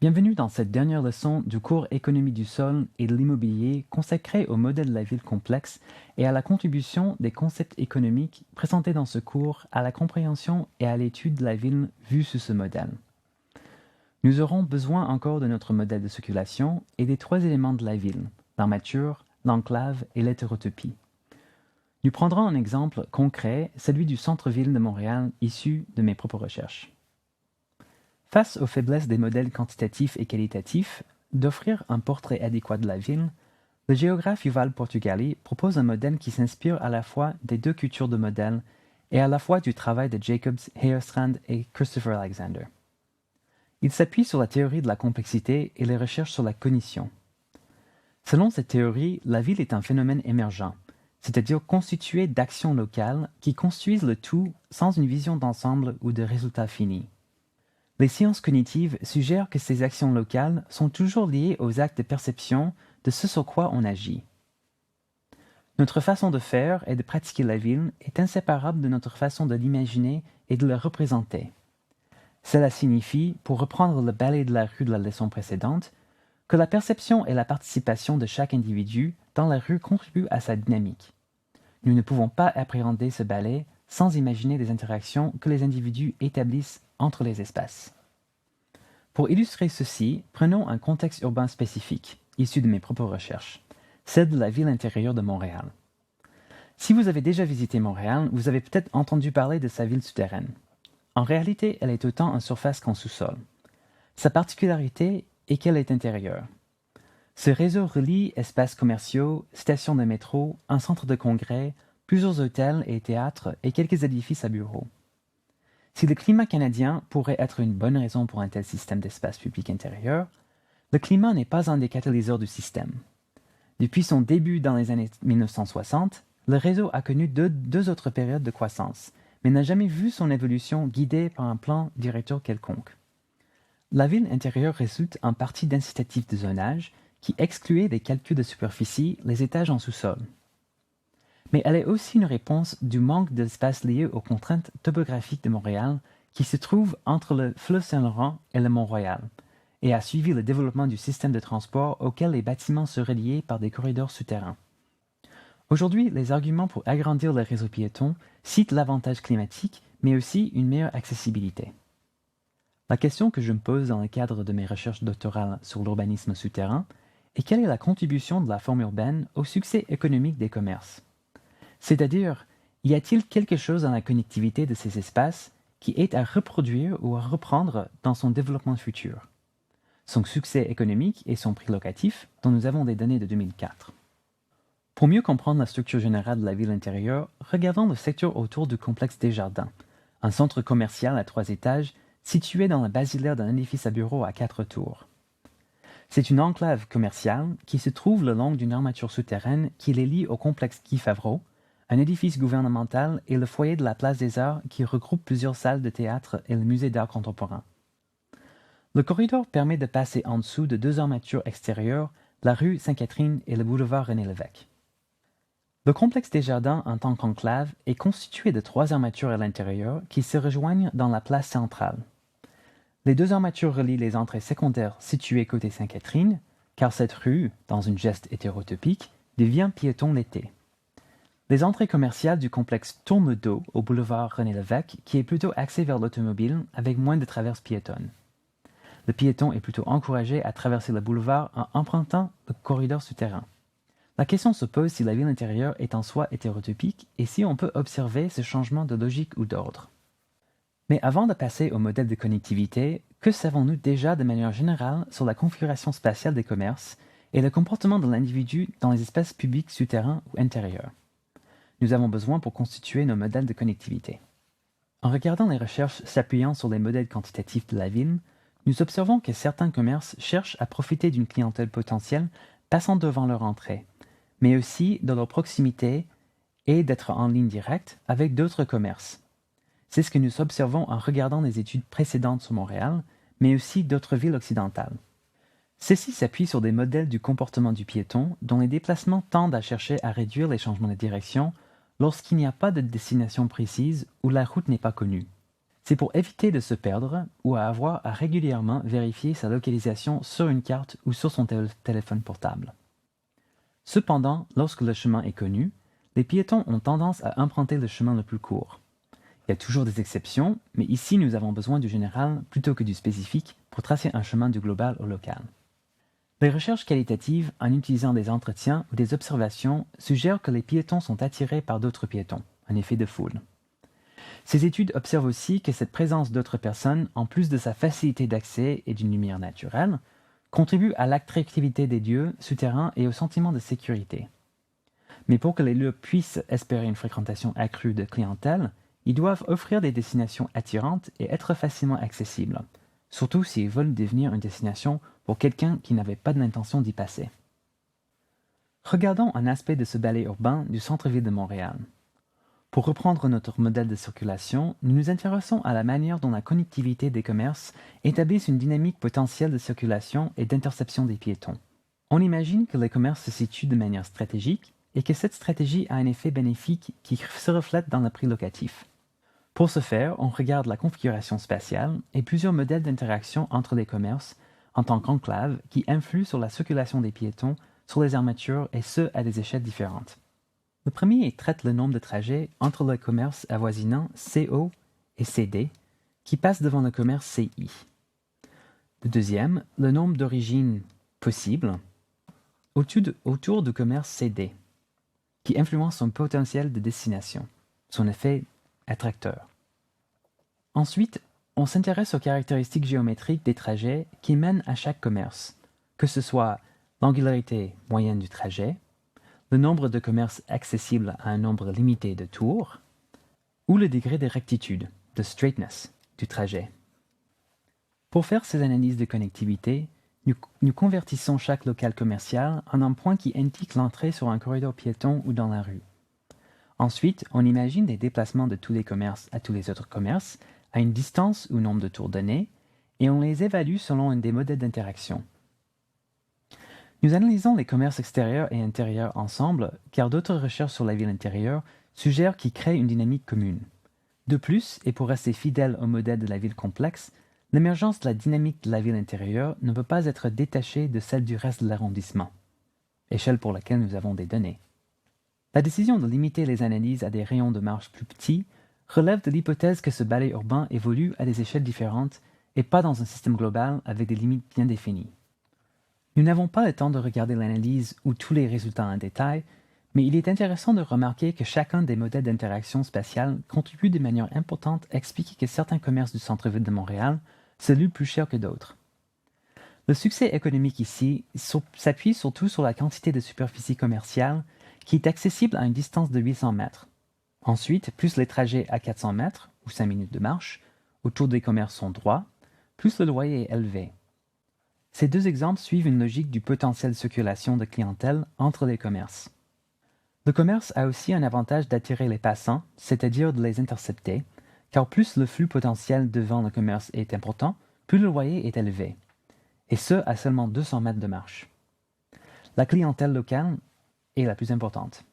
Bienvenue dans cette dernière leçon du cours Économie du sol et de l'immobilier consacré au modèle de la ville complexe et à la contribution des concepts économiques présentés dans ce cours à la compréhension et à l'étude de la ville vue sous ce modèle. Nous aurons besoin encore de notre modèle de circulation et des trois éléments de la ville, l'armature, l'enclave et l'hétérotopie. Nous prendrons un exemple concret, celui du centre-ville de Montréal issu de mes propres recherches. Face aux faiblesses des modèles quantitatifs et qualitatifs, d'offrir un portrait adéquat de la ville, le géographe Yuval Portugali propose un modèle qui s'inspire à la fois des deux cultures de modèles et à la fois du travail de Jacobs, Heerstrand et Christopher Alexander. Il s'appuie sur la théorie de la complexité et les recherches sur la cognition. Selon cette théorie, la ville est un phénomène émergent, c'est-à-dire constitué d'actions locales qui construisent le tout sans une vision d'ensemble ou de résultats finis. Les sciences cognitives suggèrent que ces actions locales sont toujours liées aux actes de perception de ce sur quoi on agit. Notre façon de faire et de pratiquer la ville est inséparable de notre façon de l'imaginer et de le représenter. Cela signifie, pour reprendre le ballet de la rue de la leçon précédente, que la perception et la participation de chaque individu dans la rue contribuent à sa dynamique. Nous ne pouvons pas appréhender ce ballet sans imaginer les interactions que les individus établissent entre les espaces. Pour illustrer ceci, prenons un contexte urbain spécifique, issu de mes propres recherches, celle de la ville intérieure de Montréal. Si vous avez déjà visité Montréal, vous avez peut-être entendu parler de sa ville souterraine. En réalité, elle est autant en surface qu'en sous-sol. Sa particularité est qu'elle est intérieure. Ce réseau relie espaces commerciaux, stations de métro, un centre de congrès, plusieurs hôtels et théâtres et quelques édifices à bureaux. Si le climat canadien pourrait être une bonne raison pour un tel système d'espace public intérieur, le climat n'est pas un des catalyseurs du système. Depuis son début dans les années 1960, le réseau a connu deux autres périodes de croissance, mais n'a jamais vu son évolution guidée par un plan directeur quelconque. La ville intérieure résulte en partie d'incitatifs de zonage qui excluaient des calculs de superficie les étages en sous-sol. Mais elle est aussi une réponse du manque d'espace lié aux contraintes topographiques de Montréal qui se trouve entre le fleuve Saint-Laurent et le Mont-Royal, et a suivi le développement du système de transport auquel les bâtiments se reliaient par des corridors souterrains. Aujourd'hui, les arguments pour agrandir le réseau piéton citent l'avantage climatique, mais aussi une meilleure accessibilité. La question que je me pose dans le cadre de mes recherches doctorales sur l'urbanisme souterrain est quelle est la contribution de la forme urbaine au succès économique des commerces? C'est-à-dire, y a-t-il quelque chose dans la connectivité de ces espaces qui est à reproduire ou à reprendre dans son développement futur? Son succès économique et son prix locatif, dont nous avons des données de 2004. Pour mieux comprendre la structure générale de la ville intérieure, regardons le secteur autour du complexe Desjardins, un centre commercial à 3 étages situé dans la basilaire d'un édifice à bureaux à 4 tours. C'est une enclave commerciale qui se trouve le long d'une armature souterraine qui les lie au complexe Guy Favreau, un édifice gouvernemental et le foyer de la Place des Arts qui regroupe plusieurs salles de théâtre et le musée d'art contemporain. Le corridor permet de passer en dessous de deux armatures extérieures, la rue Sainte-Catherine et le boulevard René-Lévesque. Le complexe Desjardins en tant qu'enclave est constitué de 3 armatures à l'intérieur qui se rejoignent dans la place centrale. Les 2 armatures relient les entrées secondaires situées côté Sainte-Catherine, car cette rue, dans une geste hétérotopique, devient piéton l'été. Les entrées commerciales du complexe tournent le dos au boulevard René-Lévesque, qui est plutôt axé vers l'automobile avec moins de traverses piétonnes. Le piéton est plutôt encouragé à traverser le boulevard en empruntant le corridor souterrain. La question se pose si la ville intérieure est en soi hétérotopique et si on peut observer ce changement de logique ou d'ordre. Mais avant de passer au modèle de connectivité, que savons-nous déjà de manière générale sur la configuration spatiale des commerces et le comportement de l'individu dans les espaces publics souterrains ou intérieurs? Nous avons besoin pour constituer nos modèles de connectivité. En regardant les recherches s'appuyant sur les modèles quantitatifs de la ville, nous observons que certains commerces cherchent à profiter d'une clientèle potentielle passant devant leur entrée, mais aussi de leur proximité et d'être en ligne directe avec d'autres commerces. C'est ce que nous observons en regardant les études précédentes sur Montréal, mais aussi d'autres villes occidentales. Ceci s'appuie sur des modèles du comportement du piéton dont les déplacements tendent à chercher à réduire les changements de direction lorsqu'il n'y a pas de destination précise ou la route n'est pas connue. C'est pour éviter de se perdre ou à avoir à régulièrement vérifier sa localisation sur une carte ou sur son téléphone portable. Cependant, lorsque le chemin est connu, les piétons ont tendance à emprunter le chemin le plus court. Il y a toujours des exceptions, mais ici nous avons besoin du général plutôt que du spécifique pour tracer un chemin du global au local. Les recherches qualitatives, en utilisant des entretiens ou des observations, suggèrent que les piétons sont attirés par d'autres piétons, un effet de foule. Ces études observent aussi que cette présence d'autres personnes, en plus de sa facilité d'accès et d'une lumière naturelle, contribue à l'attractivité des lieux souterrains et au sentiment de sécurité. Mais pour que les lieux puissent espérer une fréquentation accrue de clientèle, ils doivent offrir des destinations attirantes et être facilement accessibles, surtout s'ils veulent devenir une destination pour quelqu'un qui n'avait pas l'intention d'y passer. Regardons un aspect de ce balai urbain du centre-ville de Montréal. Pour reprendre notre modèle de circulation, nous nous intéressons à la manière dont la connectivité des commerces établisse une dynamique potentielle de circulation et d'interception des piétons. On imagine que les commerces se situent de manière stratégique et que cette stratégie a un effet bénéfique qui se reflète dans le prix locatif. Pour ce faire, on regarde la configuration spatiale et plusieurs modèles d'interaction entre les commerces en tant qu'enclave qui influent sur la circulation des piétons, sur les armatures et ce à des échelles différentes. Le premier traite le nombre de trajets entre le commerce avoisinant CO et CD qui passe devant le commerce CI. Le deuxième, le nombre d'origines possibles autour du commerce CD qui influence son potentiel de destination, son effet attracteur. Ensuite, on s'intéresse aux caractéristiques géométriques des trajets qui mènent à chaque commerce, que ce soit l'angularité moyenne du trajet, le nombre de commerces accessibles à un nombre limité de tours, ou le degré de rectitude, de straightness, du trajet. Pour faire ces analyses de connectivité, nous convertissons chaque local commercial en un point qui indique l'entrée sur un corridor piéton ou dans la rue. Ensuite, on imagine des déplacements de tous les commerces à tous les autres commerces à une distance ou nombre de tours donnés, et on les évalue selon un des modèles d'interaction. Nous analysons les commerces extérieurs et intérieurs ensemble, car d'autres recherches sur la ville intérieure suggèrent qu'ils créent une dynamique commune. De plus, et pour rester fidèle au modèle de la ville complexe, l'émergence de la dynamique de la ville intérieure ne peut pas être détachée de celle du reste de l'arrondissement, échelle pour laquelle nous avons des données. La décision de limiter les analyses à des rayons de marche plus petits relève de l'hypothèse que ce balai urbain évolue à des échelles différentes et pas dans un système global avec des limites bien définies. Nous n'avons pas le temps de regarder l'analyse ou tous les résultats en détail, mais il est intéressant de remarquer que chacun des modèles d'interaction spatiale contribue de manière importante à expliquer que certains commerces du centre-ville de Montréal se louent plus cher que d'autres. Le succès économique ici s'appuie surtout sur la quantité de superficie commerciale qui est accessible à une distance de 800 mètres. Ensuite, plus les trajets à 400 mètres, ou 5 minutes de marche, autour des commerces sont droits, plus le loyer est élevé. Ces deux exemples suivent une logique du potentiel de circulation de clientèle entre les commerces. Le commerce a aussi un avantage d'attirer les passants, c'est-à-dire de les intercepter, car plus le flux potentiel devant le commerce est important, plus le loyer est élevé, et ce à seulement 200 mètres de marche. La clientèle locale est la plus importante.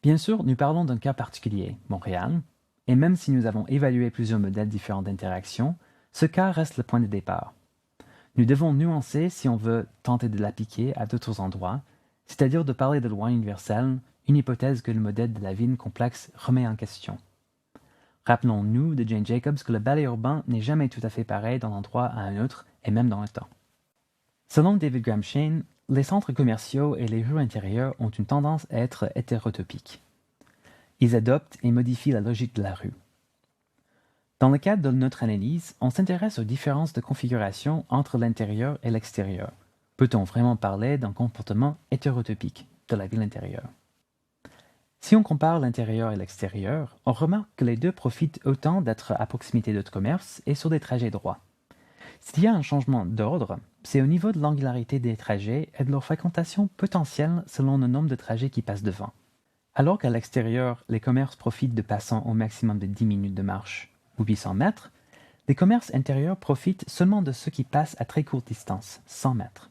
Bien sûr, nous parlons d'un cas particulier, Montréal, et même si nous avons évalué plusieurs modèles différents d'interaction, ce cas reste le point de départ. Nous devons nuancer si on veut tenter de l'appliquer à d'autres endroits, c'est-à-dire de parler de loi universelle, une hypothèse que le modèle de la ville complexe remet en question. Rappelons-nous de Jane Jacobs que le balai urbain n'est jamais tout à fait pareil d'un endroit à un autre, et même dans le temps. Selon David Graham Shane, les centres commerciaux et les rues intérieures ont une tendance à être hétérotopiques. Ils adoptent et modifient la logique de la rue. Dans le cadre de notre analyse, on s'intéresse aux différences de configuration entre l'intérieur et l'extérieur. Peut-on vraiment parler d'un comportement hétérotopique de la ville intérieure? Si on compare l'intérieur et l'extérieur, on remarque que les deux profitent autant d'être à proximité d'autres commerces et sur des trajets droits. S'il y a un changement d'ordre, c'est au niveau de l'angularité des trajets et de leur fréquentation potentielle selon le nombre de trajets qui passent devant. Alors qu'à l'extérieur, les commerces profitent de passants au maximum de 10 minutes de marche, ou 800 mètres, les commerces intérieurs profitent seulement de ceux qui passent à très courte distance, 100 mètres.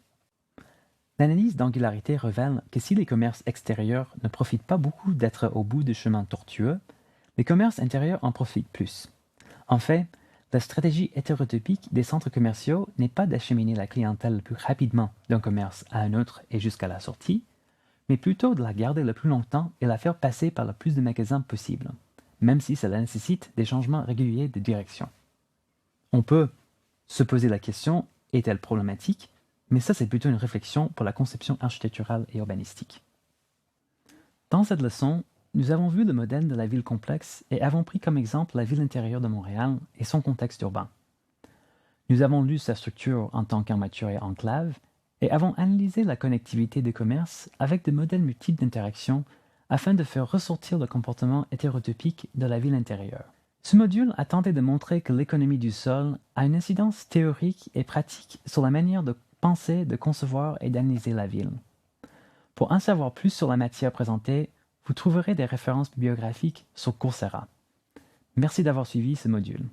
L'analyse d'angularité révèle que si les commerces extérieurs ne profitent pas beaucoup d'être au bout du chemin tortueux, les commerces intérieurs en profitent plus. En fait, la stratégie hétérotopique des centres commerciaux n'est pas d'acheminer la clientèle le plus rapidement d'un commerce à un autre et jusqu'à la sortie, mais plutôt de la garder le plus longtemps et la faire passer par le plus de magasins possible, même si cela nécessite des changements réguliers de direction. On peut se poser la question, est-elle problématique? Mais ça, c'est plutôt une réflexion pour la conception architecturale et urbanistique. Dans cette leçon, nous avons vu le modèle de la ville complexe et avons pris comme exemple la ville intérieure de Montréal et son contexte urbain. Nous avons lu sa structure en tant qu'armature et enclave et avons analysé la connectivité des commerces avec des modèles multiples d'interaction afin de faire ressortir le comportement hétérotopique de la ville intérieure. Ce module a tenté de montrer que l'économie du sol a une incidence théorique et pratique sur la manière de penser, de concevoir et d'analyser la ville. Pour en savoir plus sur la matière présentée, vous trouverez des références bibliographiques sur Coursera. Merci d'avoir suivi ce module.